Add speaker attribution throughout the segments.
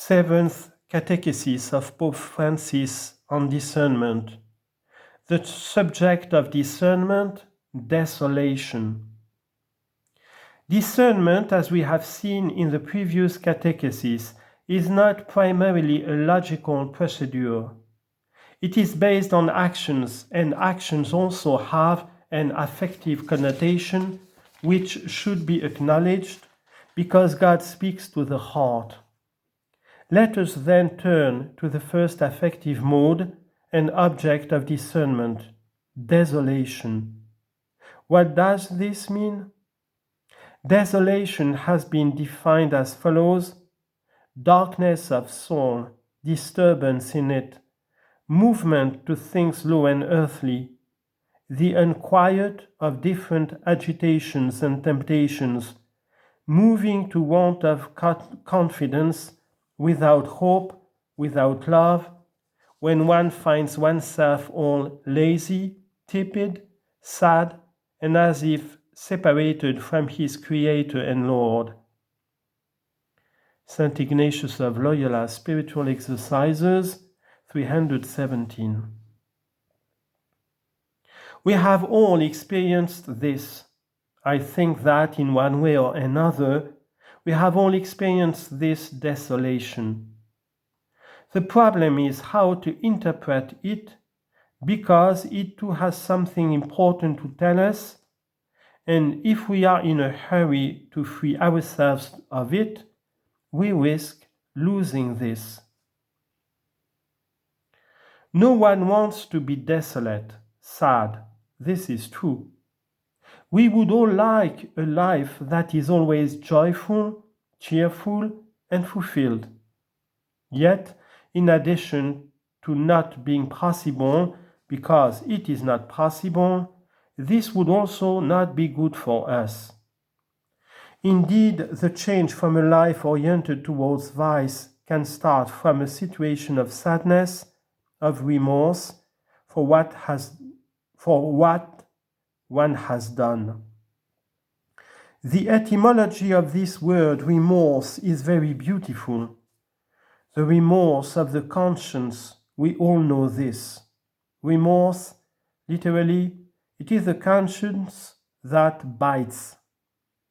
Speaker 1: Seventh Catechesis of Pope Francis on Discernment. The subject of discernment, desolation. Discernment, as we have seen in the previous catechesis, is not primarily a logical procedure. It is based on actions, and actions also have an affective connotation which should be acknowledged because God speaks to the heart. Let us then turn to the first affective mode and object of discernment, desolation. What does this mean? Desolation has been defined as follows: darkness of soul, disturbance in it, movement to things low and earthly, the unquiet of different agitations and temptations, moving to want of confidence, without hope, without love, when one finds oneself all lazy, tepid, sad, and as if separated from his Creator and Lord. St. Ignatius of Loyola, Spiritual Exercises, 317. We have all experienced this. I think that in one way or another, we have all experienced this desolation. The problem is how to interpret it, because it too has something important to tell us, and if we are in a hurry to free ourselves of it, we risk losing this. No one wants to be desolate, sad. This is true. We would all like a life that is always joyful, cheerful, and fulfilled. Yet, in addition to not being possible, because it is not possible, this would also not be good for us. Indeed, the change from a life oriented towards vice can start from a situation of sadness, of remorse for what one has done. The etymology of this word remorse is very beautiful. The remorse of the conscience, we all know this. Remorse, literally, it is the conscience that bites.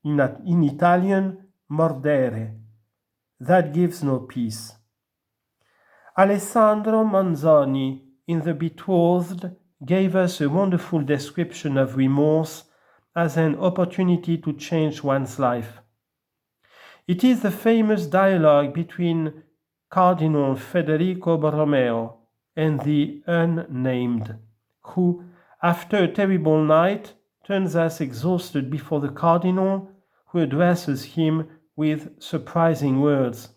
Speaker 1: In Italian, mordere, that gives no peace. Alessandro Manzoni, in The Betrothed, gave us a wonderful description of remorse as an opportunity to change one's life. It is the famous dialogue between Cardinal Federico Borromeo and the unnamed, who, after a terrible night, turns us exhausted before the Cardinal, who addresses him with surprising words.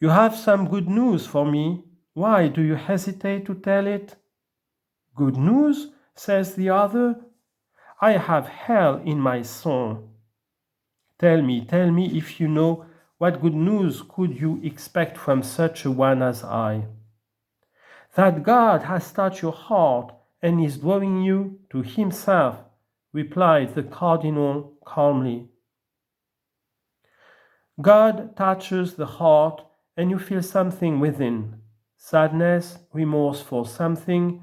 Speaker 1: "You have some good news for me. Why do you hesitate to tell it?" "Good news?" says the other. "I have hell in my soul." Tell me if you know, what good news could you expect from such a one as I?" "That God has touched your heart and is drawing you to himself," replied the Cardinal calmly. God touches the heart and you feel something within, sadness, remorse for something,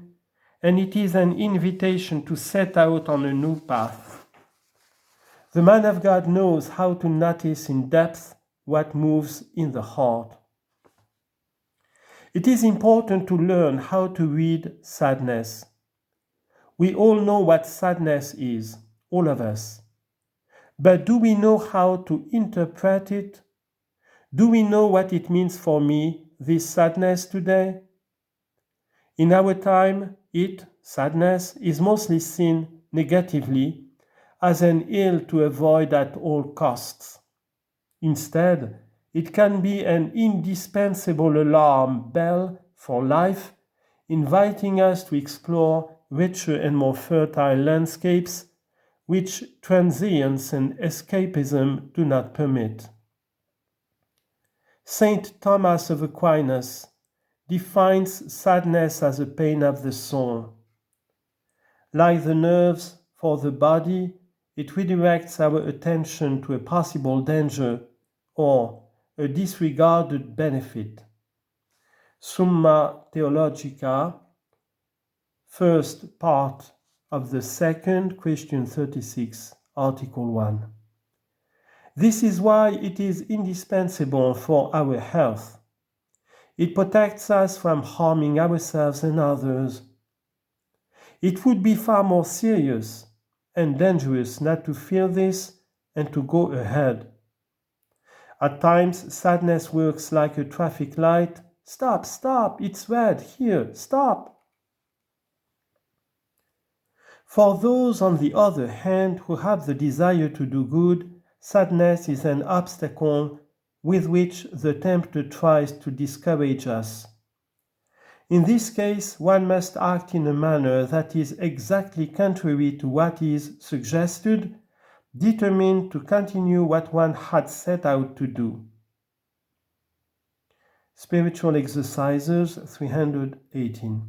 Speaker 1: and it is an invitation to set out on a new path. The man of God knows how to notice in depth what moves in the heart. It is important to learn how to read sadness. We all know what sadness is, all of us. But do we know how to interpret it? Do we know what it means for me, this sadness today? In our time, sadness, is mostly seen negatively as an ill to avoid at all costs. Instead, it can be an indispensable alarm bell for life, inviting us to explore richer and more fertile landscapes which transience and escapism do not permit. Saint Thomas of Aquinas defines sadness as a pain of the soul. Like the nerves for the body, it redirects our attention to a possible danger, or, a disregarded benefit. Summa Theologica, first part of the second, question 36, Article 1. This is why it is indispensable for our health. It protects us from harming ourselves and others. It would be far more serious and dangerous not to feel this and to go ahead. At times, sadness works like a traffic light. Stop, stop, it's red, here, stop. For those, on the other hand, who have the desire to do good, sadness is an obstacle with which the tempter tries to discourage us. In this case, one must act in a manner that is exactly contrary to what is suggested, determined to continue what one had set out to do. Spiritual Exercises 318.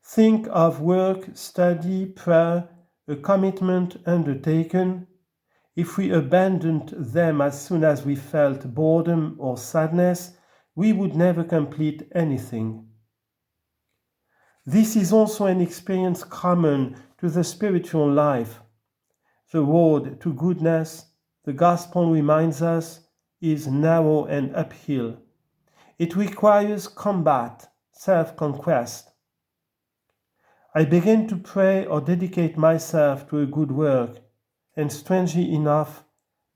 Speaker 1: Think of work, study, prayer, a commitment undertaken. If we abandoned them as soon as we felt boredom or sadness, we would never complete anything. This is also an experience common to the spiritual life. The road to goodness, the gospel reminds us, is narrow and uphill. It requires combat, self-conquest. I begin to pray or dedicate myself to a good work, and strangely enough,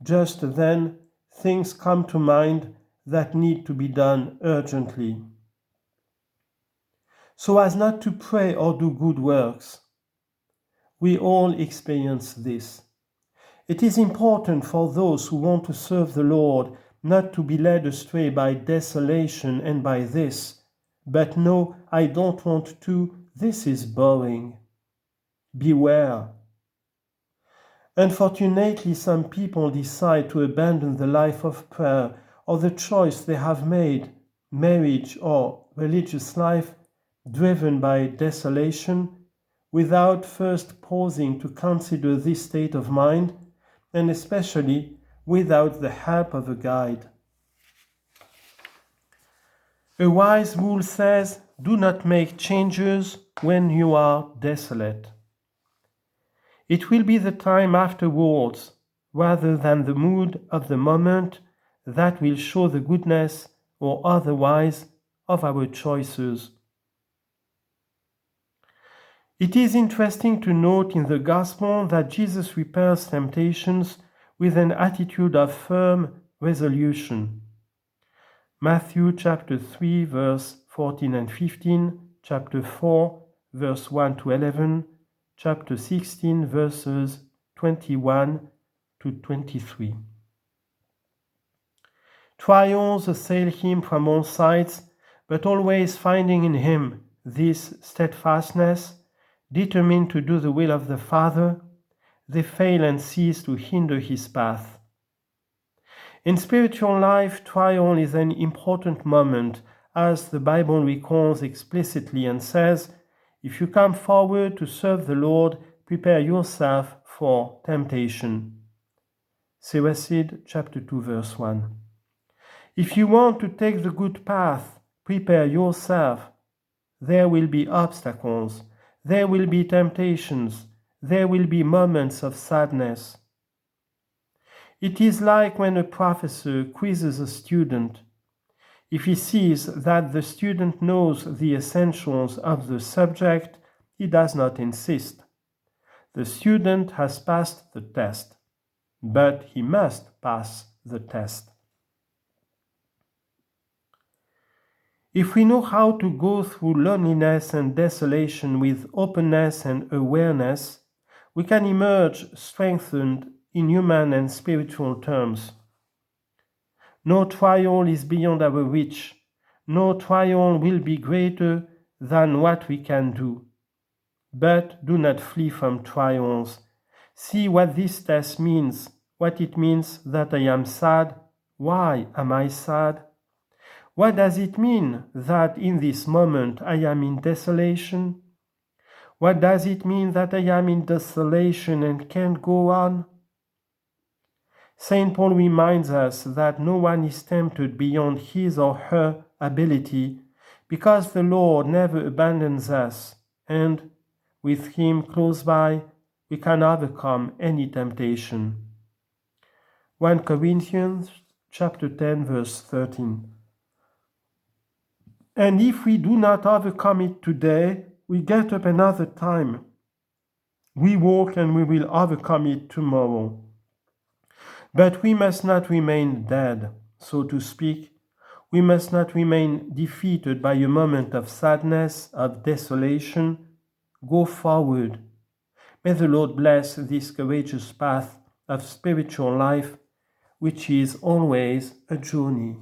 Speaker 1: just then things come to mind that need to be done urgently. So as not to pray or do good works. We all experience this. It is important for those who want to serve the Lord not to be led astray by desolation and by this, but no, I don't want to, this is boring. Beware. Unfortunately, some people decide to abandon the life of prayer or the choice they have made, marriage or religious life, driven by desolation, without first pausing to consider this state of mind, and especially without the help of a guide. A wise rule says, do not make changes when you are desolate. It will be the time afterwards, rather than the mood of the moment, that will show the goodness or otherwise of our choices. It is interesting to note in the Gospel that Jesus repels temptations with an attitude of firm resolution. Matthew chapter 3 verse 14 and 15, chapter 4 verse 1 to 11, chapter 16 verses 21 to 23. Trials assail him from all sides, but always finding in him this steadfastness, determined to do the will of the Father, they fail and cease to hinder his path. In spiritual life, trial is an important moment, as the Bible recalls explicitly and says, if you come forward to serve the Lord, prepare yourself for temptation. Siracid chapter 2 verse 1. If you want to take the good path, prepare yourself. There will be obstacles. There will be temptations. There will be moments of sadness. It is like when a professor quizzes a student. If he sees that the student knows the essentials of the subject, he does not insist. The student has passed the test, but he must pass the test. If we know how to go through loneliness and desolation with openness and awareness, we can emerge strengthened in human and spiritual terms. No trial is beyond our reach. No trial will be greater than what we can do. But do not flee from trials. See what this test means, what it means that I am sad. Why am I sad? What does it mean that in this moment I am in desolation? What does it mean that I am in desolation and can't go on? St. Paul reminds us that no one is tempted beyond his or her ability, because the Lord never abandons us, and with Him close by, we can overcome any temptation. 1 Corinthians chapter 10, verse 13. And if we do not overcome it today, we get up another time. We walk and we will overcome it tomorrow. But we must not remain dead, so to speak. We must not remain defeated by a moment of sadness, of desolation. Go forward. May the Lord bless this courageous path of spiritual life, which is always a journey.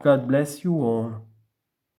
Speaker 1: God bless you all.